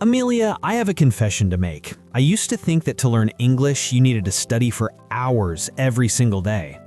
Amelia, I have a confession to make. I used to think that to learn English, you needed to study for hours every single day.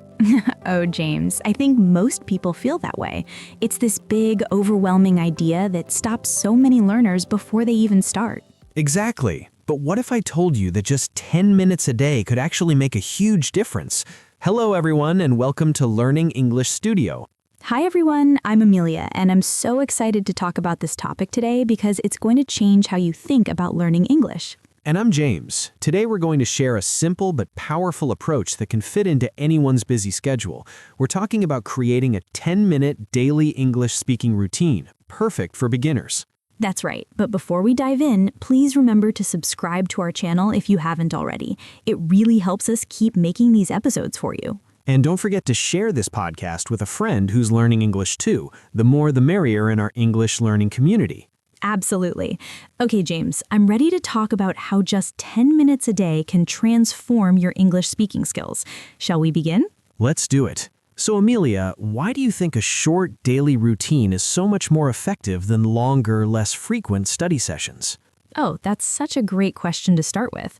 Oh, James, I think most people feel that way. It's this big, overwhelming idea that stops so many learners before they even start. Exactly. But what if I told you that just 10 minutes a day could actually make a huge difference? Hello, everyone, and welcome to Learning English Studio. Hi, everyone. I'm Amelia, and I'm so excited to talk about this topic today because it's going to change how you think about learning English. And I'm James. Today we're going to share a simple but powerful approach that can fit into anyone's busy schedule. We're talking about creating a 10-minute daily English speaking routine, perfect for beginners. That's right. But before we dive in, please remember to subscribe to our channel if you haven't already. It really helps us keep making these episodes for you. And don't forget to share this podcast with a friend who's learning English too. The more the merrier in our English learning community. Absolutely. Okay, James, I'm ready to talk about how just 10 minutes a day can transform your English speaking skills. Shall we begin? Let's do it. So Amelia, why do you think a short daily routine is so much more effective than longer, less frequent study sessions? Oh, that's such a great question to start with.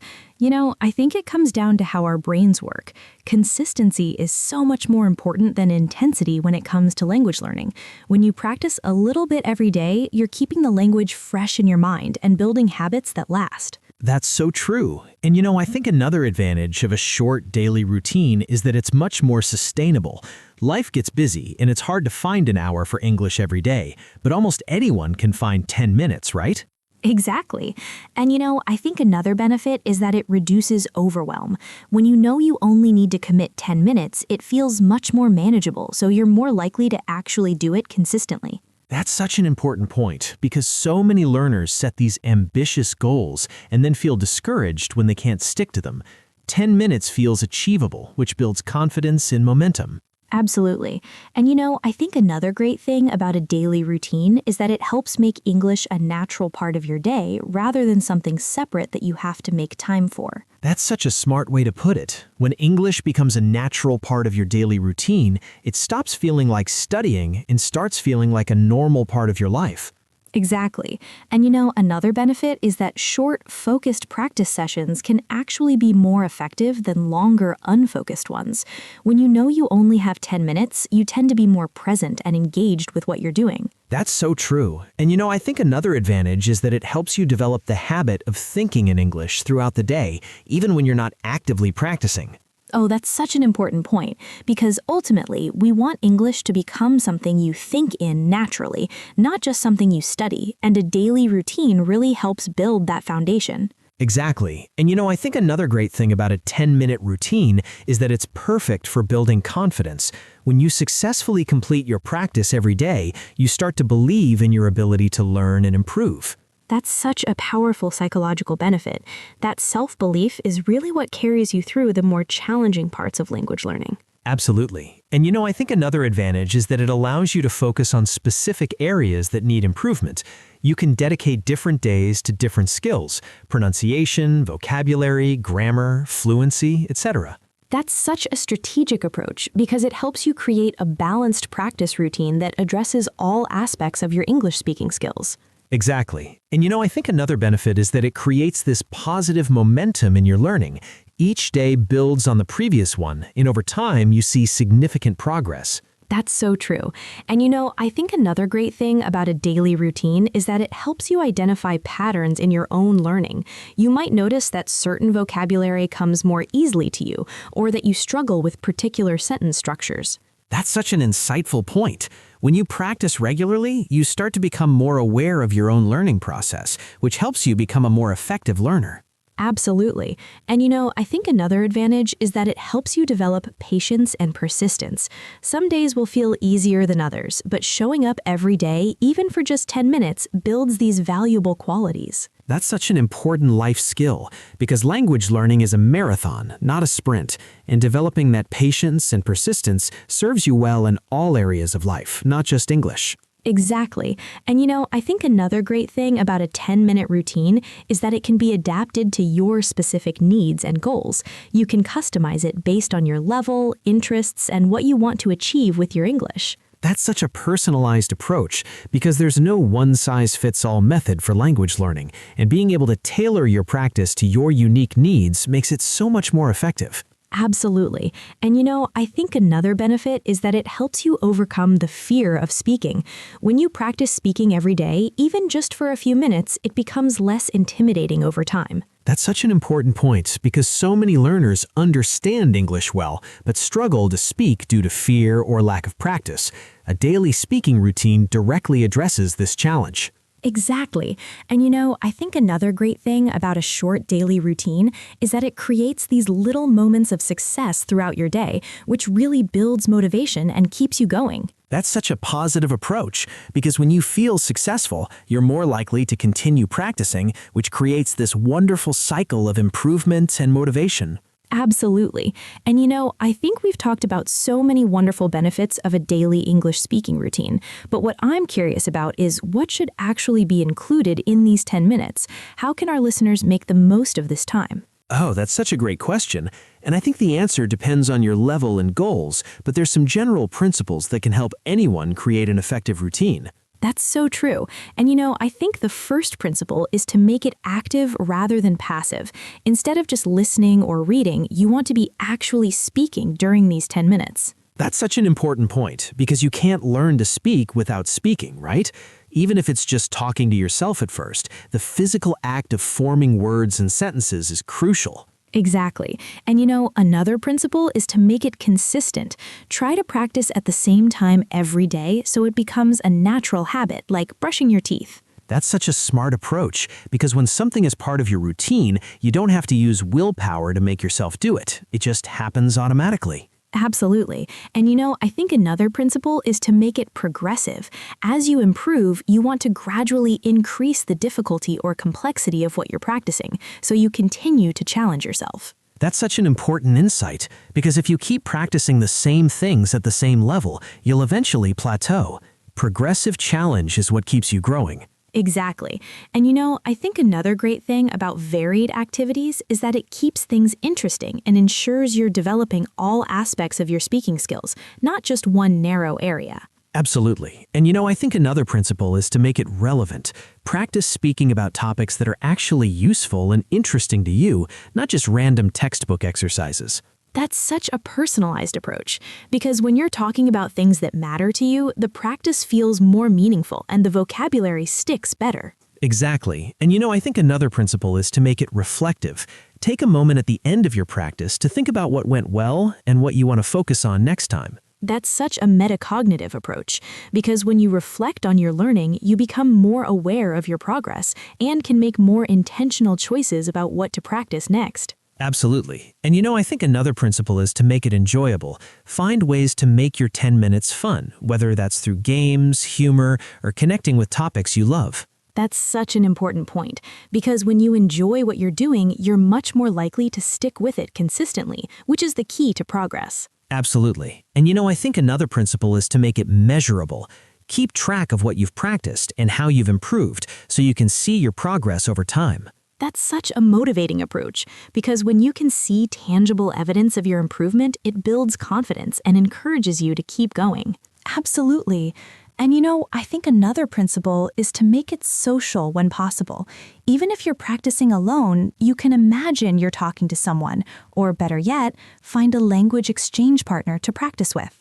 I think it comes down to how our brains work. Consistency is so much more important than intensity when it comes to language learning. When you practice a little bit every day, you're keeping the language fresh in your mind and building habits that last. That's so true. And I think another advantage of a short daily routine is that it's much more sustainable. Life gets busy and it's hard to find an hour for English every day, but almost anyone can find 10 minutes, right? Exactly. And I think another benefit is that it reduces overwhelm. When you know you only need to commit 10 minutes, it feels much more manageable, so you're more likely to actually do it consistently. That's such an important point because so many learners set these ambitious goals and then feel discouraged when they can't stick to them. 10 minutes feels achievable, which builds confidence and momentum. Absolutely. And I think another great thing about a daily routine is that it helps make English a natural part of your day rather than something separate that you have to make time for. That's such a smart way to put it. When English becomes a natural part of your daily routine, it stops feeling like studying and starts feeling like a normal part of your life. Exactly. And another benefit is that short, focused practice sessions can actually be more effective than longer, unfocused ones. When you know you only have 10 minutes, you tend to be more present and engaged with what you're doing. That's so true. And I think another advantage is that it helps you develop the habit of thinking in English throughout the day, even when you're not actively practicing. Oh, that's such an important point, because ultimately, we want English to become something you think in naturally, not just something you study, and a daily routine really helps build that foundation. Exactly. And I think another great thing about a 10-minute routine is that it's perfect for building confidence. When you successfully complete your practice every day, you start to believe in your ability to learn and improve. That's such a powerful psychological benefit. That self-belief is really what carries you through the more challenging parts of language learning. Absolutely. And I think another advantage is that it allows you to focus on specific areas that need improvement. You can dedicate different days to different skills: pronunciation, vocabulary, grammar, fluency, etc. That's such a strategic approach because it helps you create a balanced practice routine that addresses all aspects of your English speaking skills. Exactly. And I think another benefit is that it creates this positive momentum in your learning. Each day builds on the previous one, and over time you see significant progress. That's so true. And I think another great thing about a daily routine is that it helps you identify patterns in your own learning. You might notice that certain vocabulary comes more easily to you, or that you struggle with particular sentence structures. That's such an insightful point. When you practice regularly, you start to become more aware of your own learning process, which helps you become a more effective learner. Absolutely. And I think another advantage is that it helps you develop patience and persistence. Some days will feel easier than others, but showing up every day, even for just 10 minutes, builds these valuable qualities. That's such an important life skill because language learning is a marathon, not a sprint, and developing that patience and persistence serves you well in all areas of life, not just English. Exactly. And I think another great thing about a 10-minute routine is that it can be adapted to your specific needs and goals. You can customize it based on your level, interests, and what you want to achieve with your English. That's such a personalized approach because there's no one-size-fits-all method for language learning, and being able to tailor your practice to your unique needs makes it so much more effective. Absolutely. And I think another benefit is that it helps you overcome the fear of speaking. When you practice speaking every day, even just for a few minutes, it becomes less intimidating over time. That's such an important point because so many learners understand English well, but struggle to speak due to fear or lack of practice. A daily speaking routine directly addresses this challenge. Exactly. And I think another great thing about a short daily routine is that it creates these little moments of success throughout your day, which really builds motivation and keeps you going. That's such a positive approach because when you feel successful, you're more likely to continue practicing, which creates this wonderful cycle of improvement and motivation. Absolutely. And I think we've talked about so many wonderful benefits of a daily English speaking routine. But what I'm curious about is what should actually be included in these 10 minutes? How can our listeners make the most of this time? Oh, that's such a great question. And I think the answer depends on your level and goals, but there's some general principles that can help anyone create an effective routine. That's so true. And I think the first principle is to make it active rather than passive. Instead of just listening or reading, you want to be actually speaking during these 10 minutes. That's such an important point because you can't learn to speak without speaking, right? Even if it's just talking to yourself at first, the physical act of forming words and sentences is crucial. Exactly. And another principle is to make it consistent. Try to practice at the same time every day so it becomes a natural habit, like brushing your teeth. That's such a smart approach because when something is part of your routine, you don't have to use willpower to make yourself do it. It just happens automatically. Absolutely. And I think another principle is to make it progressive. As you improve, you want to gradually increase the difficulty or complexity of what you're practicing, so you continue to challenge yourself. That's such an important insight because if you keep practicing the same things at the same level, you'll eventually plateau. Progressive challenge is what keeps you growing. Exactly. And I think another great thing about varied activities is that it keeps things interesting and ensures you're developing all aspects of your speaking skills, not just one narrow area. Absolutely. And I think another principle is to make it relevant. Practice speaking about topics that are actually useful and interesting to you, not just random textbook exercises. That's such a personalized approach, because when you're talking about things that matter to you, the practice feels more meaningful and the vocabulary sticks better. Exactly. And I think another principle is to make it reflective. Take a moment at the end of your practice to think about what went well and what you want to focus on next time. That's such a metacognitive approach, because when you reflect on your learning, you become more aware of your progress and can make more intentional choices about what to practice next. Absolutely. And I think another principle is to make it enjoyable. Find ways to make your 10 minutes fun, whether that's through games, humor, or connecting with topics you love. That's such an important point, because when you enjoy what you're doing, you're much more likely to stick with it consistently, which is the key to progress. Absolutely. And I think another principle is to make it measurable. Keep track of what you've practiced and how you've improved so you can see your progress over time. That's such a motivating approach, because when you can see tangible evidence of your improvement, it builds confidence and encourages you to keep going. Absolutely. And I think another principle is to make it social when possible. Even if you're practicing alone, you can imagine you're talking to someone, or better yet, find a language exchange partner to practice with.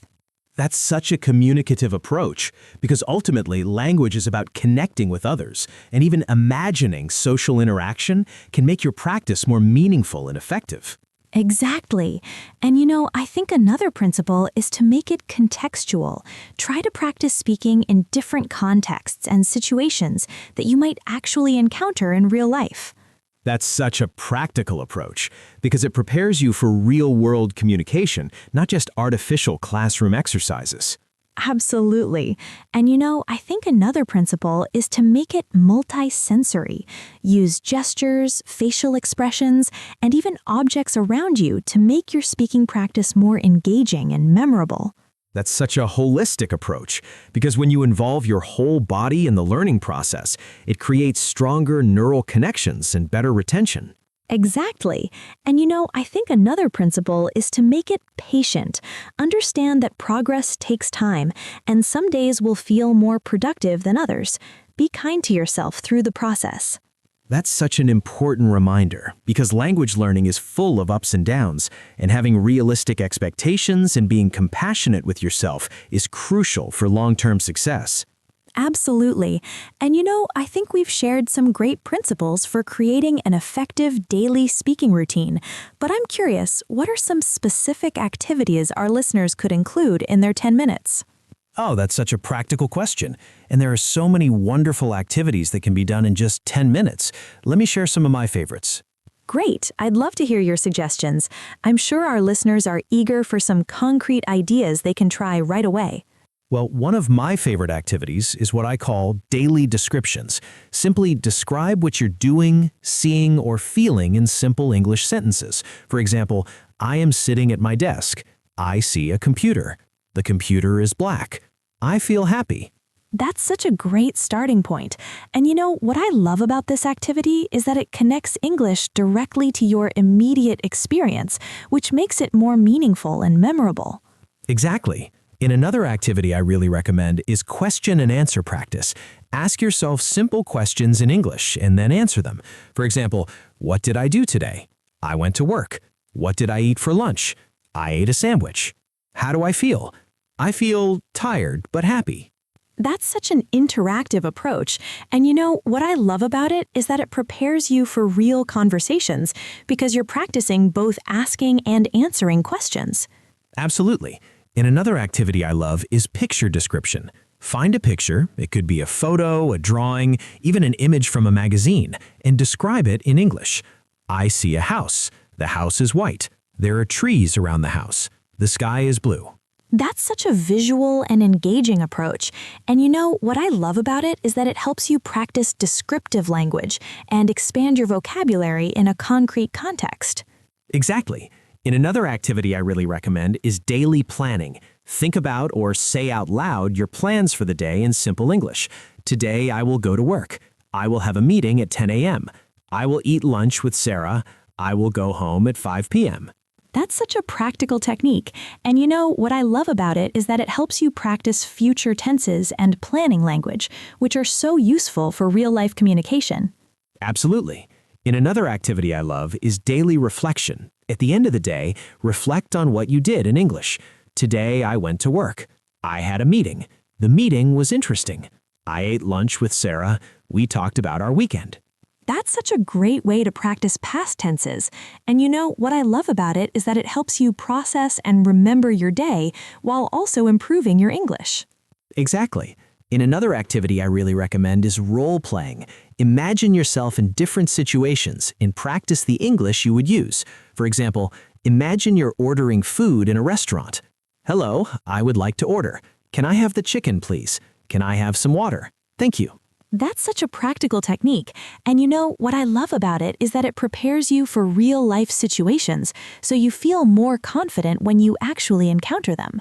That's such a communicative approach because ultimately language is about connecting with others, and even imagining social interaction can make your practice more meaningful and effective. Exactly. And I think another principle is to make it contextual. Try to practice speaking in different contexts and situations that you might actually encounter in real life. That's such a practical approach because it prepares you for real-world communication, not just artificial classroom exercises. Absolutely. And I think another principle is to make it multi-sensory. Use gestures, facial expressions, and even objects around you to make your speaking practice more engaging and memorable. That's such a holistic approach because when you involve your whole body in the learning process, it creates stronger neural connections and better retention. Exactly. And I think another principle is to make it patient. Understand that progress takes time, and some days will feel more productive than others. Be kind to yourself through the process. That's such an important reminder because language learning is full of ups and downs, and having realistic expectations and being compassionate with yourself is crucial for long-term success. Absolutely. And I think we've shared some great principles for creating an effective daily speaking routine. But I'm curious, what are some specific activities our listeners could include in their 10 minutes? Oh, that's such a practical question. And there are so many wonderful activities that can be done in just 10 minutes. Let me share some of my favorites. Great. I'd love to hear your suggestions. I'm sure our listeners are eager for some concrete ideas they can try right away. Well, one of my favorite activities is what I call daily descriptions. Simply describe what you're doing, seeing, or feeling in simple English sentences. For example, I am sitting at my desk. I see a computer. The computer is black. I feel happy. That's such a great starting point. And what I love about this activity is that it connects English directly to your immediate experience, which makes it more meaningful and memorable. Exactly. In another activity I really recommend is question and answer practice. Ask yourself simple questions in English and then answer them. For example, what did I do today? I went to work. What did I eat for lunch? I ate a sandwich. How do I feel? I feel tired but happy. That's such an interactive approach. And what I love about it is that it prepares you for real conversations because you're practicing both asking and answering questions. Absolutely. And another activity I love is picture description. Find a picture, it could be a photo, a drawing, even an image from a magazine, and describe it in English. I see a house. The house is white. There are trees around the house. The sky is blue. That's such a visual and engaging approach. And what I love about it is that it helps you practice descriptive language and expand your vocabulary in a concrete context. Exactly. And another activity I really recommend is daily planning. Think about or say out loud your plans for the day in simple English. Today I will go to work. I will have a meeting at 10 a.m. I will eat lunch with Sarah. I will go home at 5 p.m. That's such a practical technique. And what I love about it is that it helps you practice future tenses and planning language, which are so useful for real-life communication. Absolutely. And another activity I love is daily reflection. At the end of the day, reflect on what you did in English. Today I went to work. I had a meeting. The meeting was interesting. I ate lunch with Sarah. We talked about our weekend. That's such a great way to practice past tenses. And what I love about it is that it helps you process and remember your day while also improving your English. Exactly. And another activity I really recommend is role-playing. Imagine yourself in different situations and practice the English you would use. For example, imagine you're ordering food in a restaurant. Hello, I would like to order. Can I have the chicken, please? Can I have some water? Thank you. That's such a practical technique. And what I love about it is that it prepares you for real-life situations, so you feel more confident when you actually encounter them.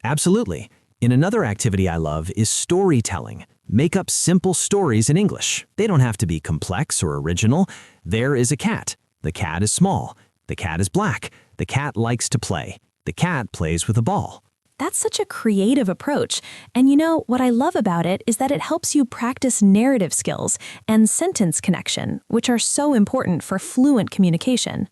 Absolutely. And another activity I love is storytelling. Make up simple stories in English. They don't have to be complex or original. There is a cat. The cat is small. The cat is black. The cat likes to play. The cat plays with a ball. That's such a creative approach. And what I love about it is that it helps you practice narrative skills and sentence connection, which are so important for fluent communication.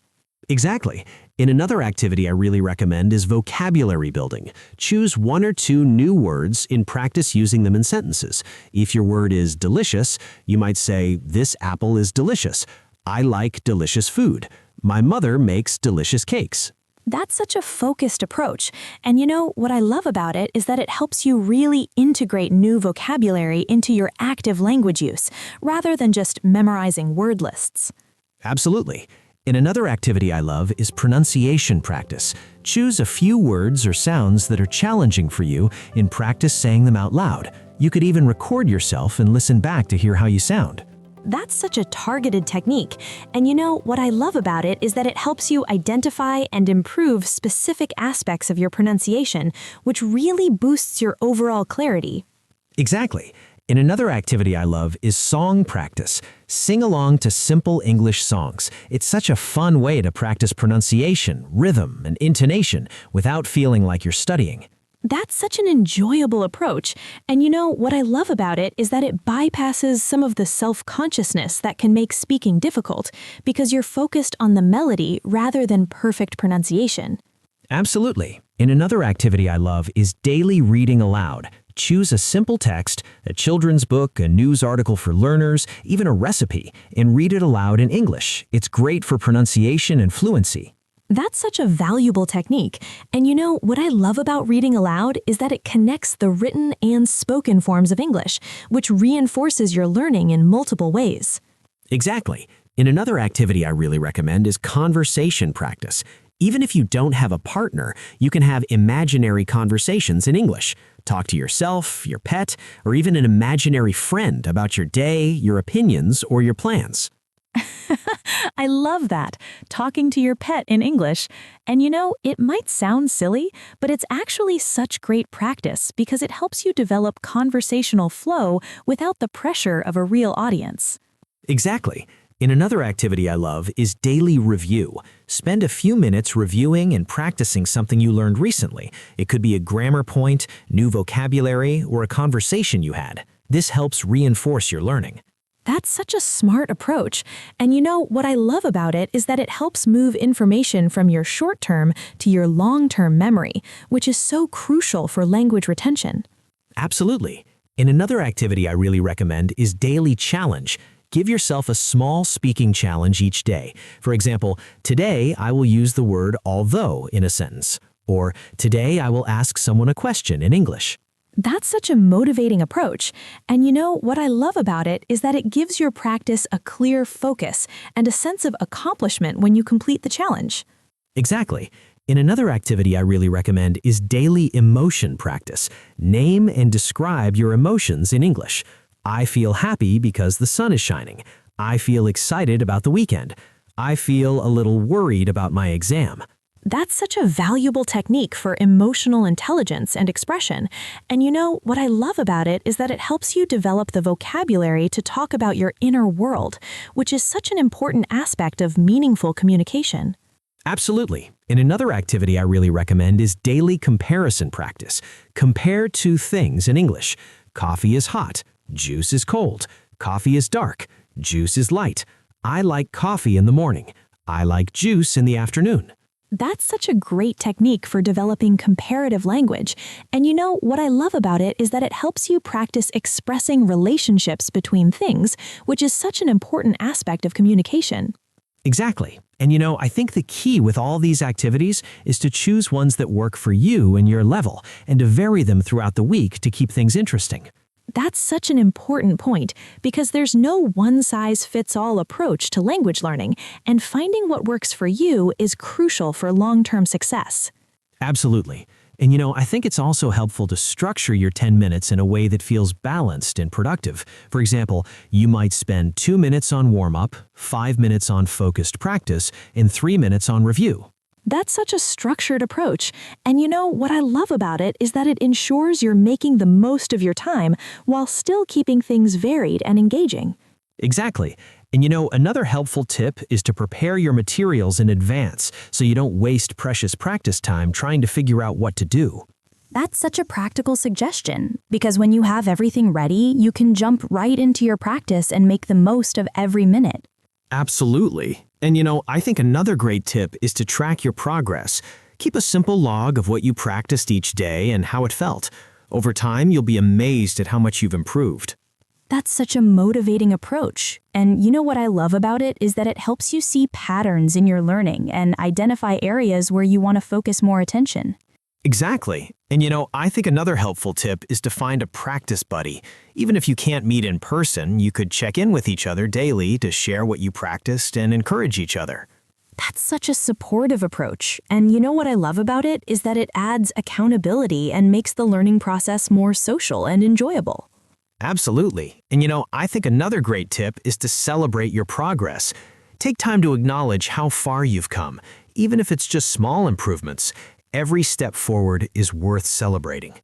Exactly. And another activity I really recommend is vocabulary building. Choose one or two new words and practice using them in sentences. If your word is delicious, you might say, this apple is delicious. I like delicious food. My mother makes delicious cakes. That's such a focused approach. And what I love about it is that it helps you really integrate new vocabulary into your active language use, rather than just memorizing word lists. Absolutely. And another activity I love is pronunciation practice. Choose a few words or sounds that are challenging for you and practice saying them out loud. You could even record yourself and listen back to hear how you sound. That's such a targeted technique. And what I love about it is that it helps you identify and improve specific aspects of your pronunciation, which really boosts your overall clarity. Exactly. And another activity I love is song practice. Sing along to simple English songs. It's such a fun way to practice pronunciation, rhythm, and intonation without feeling like you're studying. That's such an enjoyable approach. And what I love about it is that it bypasses some of the self-consciousness that can make speaking difficult because you're focused on the melody rather than perfect pronunciation. Absolutely. And another activity I love is daily reading aloud. Choose a simple text, a children's book, a news article for learners, even a recipe, and read it aloud in English. It's great for pronunciation and fluency. That's such a valuable technique. And what I love about reading aloud is that it connects the written and spoken forms of English, which reinforces your learning in multiple ways. Exactly. And another activity I really recommend is conversation practice. Even if you don't have a partner, you can have imaginary conversations in English. Talk to yourself, your pet, or even an imaginary friend about your day, your opinions, or your plans. I love that, talking to your pet in English. And it might sound silly, but it's actually such great practice because it helps you develop conversational flow without the pressure of a real audience. Exactly. And another activity I love is daily review. Spend a few minutes reviewing and practicing something you learned recently. It could be a grammar point, new vocabulary, or a conversation you had. This helps reinforce your learning. That's such a smart approach. And what I love about it is that it helps move information from your short-term to your long-term memory, which is so crucial for language retention. Absolutely. And another activity I really recommend is daily challenge. Give yourself a small speaking challenge each day. For example, today I will use the word although in a sentence. Or today I will ask someone a question in English. That's such a motivating approach. And what I love about it is that it gives your practice a clear focus and a sense of accomplishment when you complete the challenge. Exactly. And another activity I really recommend is daily emotion practice. Name and describe your emotions in English. I feel happy because the sun is shining. I feel excited about the weekend. I feel a little worried about my exam. That's such a valuable technique for emotional intelligence and expression. And what I love about it is that it helps you develop the vocabulary to talk about your inner world, which is such an important aspect of meaningful communication. Absolutely. And another activity I really recommend is daily comparison practice. Compare two things in English. Coffee is hot. Juice is cold. Coffee is dark. Juice is light. I like coffee in the morning. I like juice in the afternoon. That's such a great technique for developing comparative language. And what I love about it is that it helps you practice expressing relationships between things, which is such an important aspect of communication. Exactly. And I think the key with all these activities is to choose ones that work for you and your level, and to vary them throughout the week to keep things interesting. That's such an important point because there's no one-size-fits-all approach to language learning, and finding what works for you is crucial for long-term success. Absolutely. And I think it's also helpful to structure your 10 minutes in a way that feels balanced and productive. For example, you might spend 2 minutes on warm-up, 5 minutes on focused practice, and 3 minutes on review. That's such a structured approach. And what I love about it is that it ensures you're making the most of your time while still keeping things varied and engaging. Exactly. And another helpful tip is to prepare your materials in advance so you don't waste precious practice time trying to figure out what to do. That's such a practical suggestion, because when you have everything ready, you can jump right into your practice and make the most of every minute. Absolutely. And I think another great tip is to track your progress. Keep a simple log of what you practiced each day and how it felt. Over time, you'll be amazed at how much you've improved. That's such a motivating approach. And what I love about it is that it helps you see patterns in your learning and identify areas where you want to focus more attention. Exactly. And I think another helpful tip is to find a practice buddy. Even if you can't meet in person, you could check in with each other daily to share what you practiced and encourage each other. That's such a supportive approach. And what I love about it is that it adds accountability and makes the learning process more social and enjoyable. Absolutely. And I think another great tip is to celebrate your progress. Take time to acknowledge how far you've come, even if it's just small improvements. Every step forward is worth celebrating.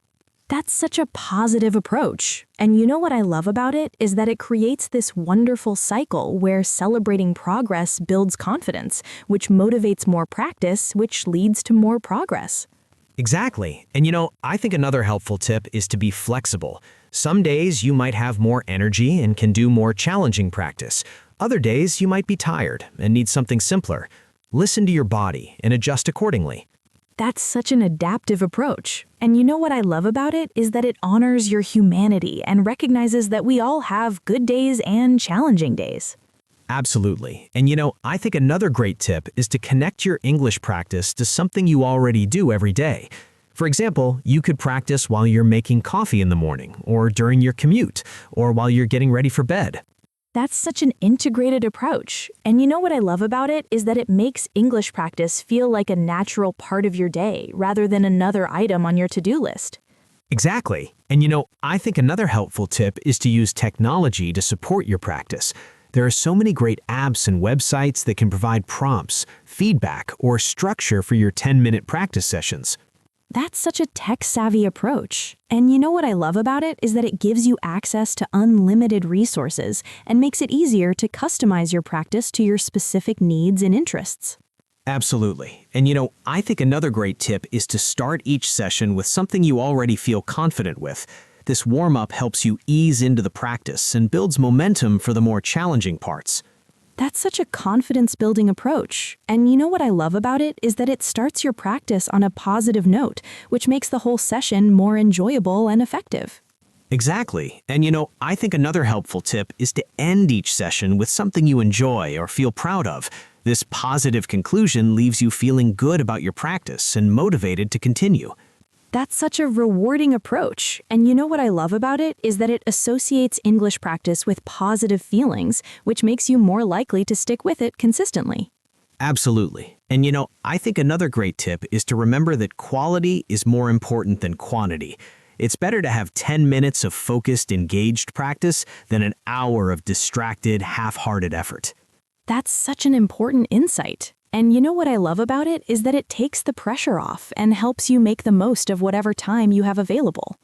That's such a positive approach. And you know what I love about it is that it creates this wonderful cycle where celebrating progress builds confidence, which motivates more practice, which leads to more progress. Exactly. And I think another helpful tip is to be flexible. Some days you might have more energy and can do more challenging practice. Other days you might be tired and need something simpler. Listen to your body and adjust accordingly. That's such an adaptive approach. And you know what I love about it is that it honors your humanity and recognizes that we all have good days and challenging days. Absolutely. And I think another great tip is to connect your English practice to something you already do every day. For example, you could practice while you're making coffee in the morning, or during your commute, or while you're getting ready for bed. That's such an integrated approach. And you know what I love about it is that it makes English practice feel like a natural part of your day rather than another item on your to-do list. Exactly. And I think another helpful tip is to use technology to support your practice. There are so many great apps and websites that can provide prompts, feedback, or structure for your 10-minute practice sessions. That's such a tech-savvy approach. And you know what I love about it is that it gives you access to unlimited resources and makes it easier to customize your practice to your specific needs and interests. Absolutely. And I think another great tip is to start each session with something you already feel confident with. This warm-up helps you ease into the practice and builds momentum for the more challenging parts. That's such a confidence-building approach. And you know what I love about it is that it starts your practice on a positive note, which makes the whole session more enjoyable and effective. Exactly. And I think another helpful tip is to end each session with something you enjoy or feel proud of. This positive conclusion leaves you feeling good about your practice and motivated to continue. That's such a rewarding approach. And you know what I love about it is that it associates English practice with positive feelings, which makes you more likely to stick with it consistently. Absolutely. And I think another great tip is to remember that quality is more important than quantity. It's better to have 10 minutes of focused, engaged practice than an hour of distracted, half-hearted effort. That's such an important insight. And you know what I love about it is that it takes the pressure off and helps you make the most of whatever time you have available.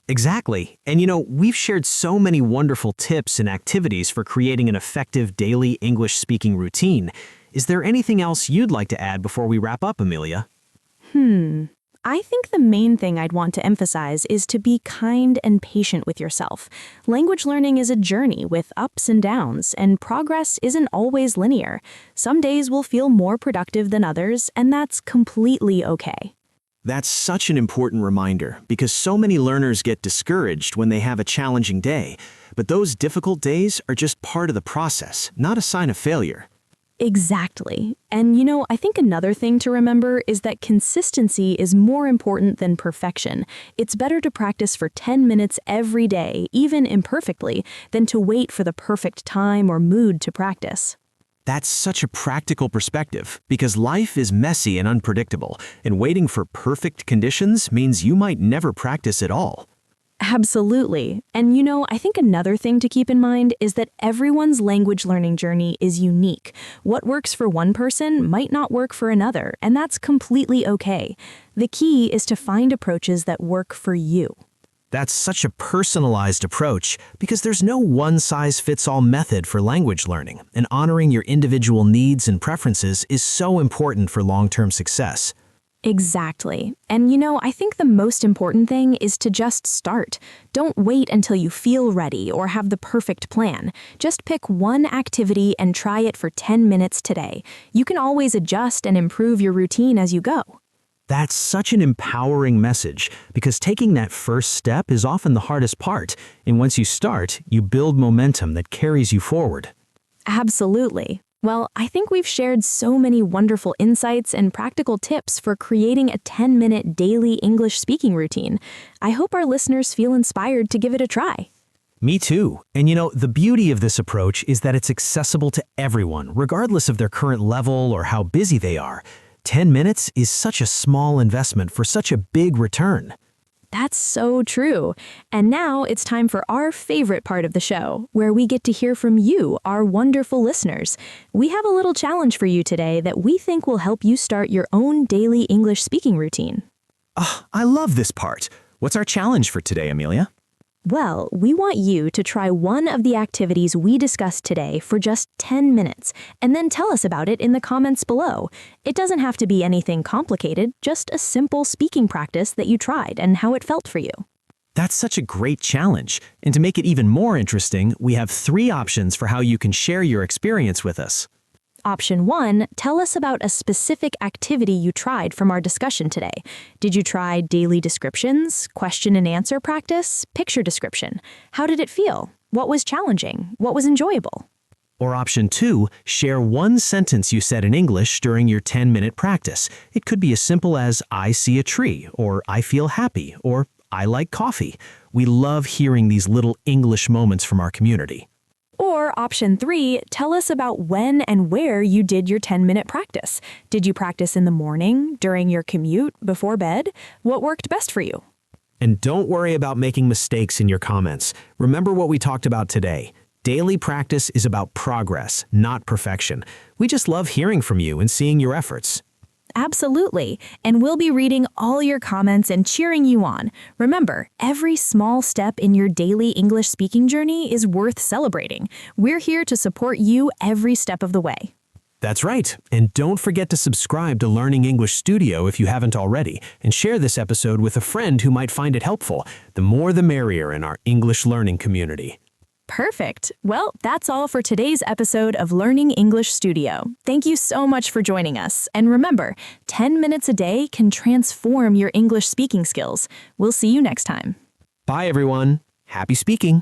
Exactly. And we've shared so many wonderful tips and activities for creating an effective daily English speaking routine. Is there anything else you'd like to add before we wrap up, Amelia? I think the main thing I'd want to emphasize is to be kind and patient with yourself. Language learning is a journey with ups and downs, and progress isn't always linear. Some days will feel more productive than others, and that's completely okay. That's such an important reminder because so many learners get discouraged when they have a challenging day. But those difficult days are just part of the process, not a sign of failure. Exactly. And I think another thing to remember is that consistency is more important than perfection. It's better to practice for 10 minutes every day, even imperfectly, than to wait for the perfect time or mood to practice. That's such a practical perspective because life is messy and unpredictable, and waiting for perfect conditions means you might never practice at all. Absolutely. And I think another thing to keep in mind is that everyone's language learning journey is unique. What works for one person might not work for another, and that's completely okay. The key is to find approaches that work for you. That's such a personalized approach because there's no one-size-fits-all method for language learning, and honoring your individual needs and preferences is so important for long-term success. Exactly. And I think the most important thing is to just start. Don't wait until you feel ready or have the perfect plan. Just pick one activity and try it for 10 minutes today. You can always adjust and improve your routine as you go. That's such an empowering message because taking that first step is often the hardest part, and once you start, you build momentum that carries you forward. Absolutely. Well, I think we've shared so many wonderful insights and practical tips for creating a 10-minute daily English speaking routine. I hope our listeners feel inspired to give it a try. Me too. And the beauty of this approach is that it's accessible to everyone, regardless of their current level or how busy they are. 10 minutes is such a small investment for such a big return. That's so true. And now it's time for our favorite part of the show, where we get to hear from you, our wonderful listeners. We have a little challenge for you today that we think will help you start your own daily English speaking routine. I love this part. What's our challenge for today, Amelia? Well, we want you to try one of the activities we discussed today for just 10 minutes, and then tell us about it in the comments below. It doesn't have to be anything complicated, just a simple speaking practice that you tried and how it felt for you. That's such a great challenge. And to make it even more interesting, we have 3 options for how you can share your experience with us. Option 1, tell us about a specific activity you tried from our discussion today. Did you try daily descriptions, question and answer practice, picture description? How did it feel? What was challenging? What was enjoyable? Or option 2, share one sentence you said in English during your 10-minute practice. It could be as simple as, I see a tree, or I feel happy, or I like coffee. We love hearing these little English moments from our community. Or option 3, tell us about when and where you did your 10-minute practice. Did you practice in the morning, during your commute, before bed? What worked best for you? And don't worry about making mistakes in your comments. Remember what we talked about today. Daily practice is about progress, not perfection. We just love hearing from you and seeing your efforts. Absolutely, and we'll be reading all your comments and cheering you on. Remember, every small step in your daily English speaking journey is worth celebrating. We're here to support you every step of the way. That's right, and don't forget to subscribe to Learning English Studio if you haven't already, and share this episode with a friend who might find it helpful. The more the merrier in our English learning community. Perfect. Well, that's all for today's episode of Learning English Studio. Thank you so much for joining us. And remember, 10 minutes a day can transform your English speaking skills. We'll see you next time. Bye, everyone. Happy speaking.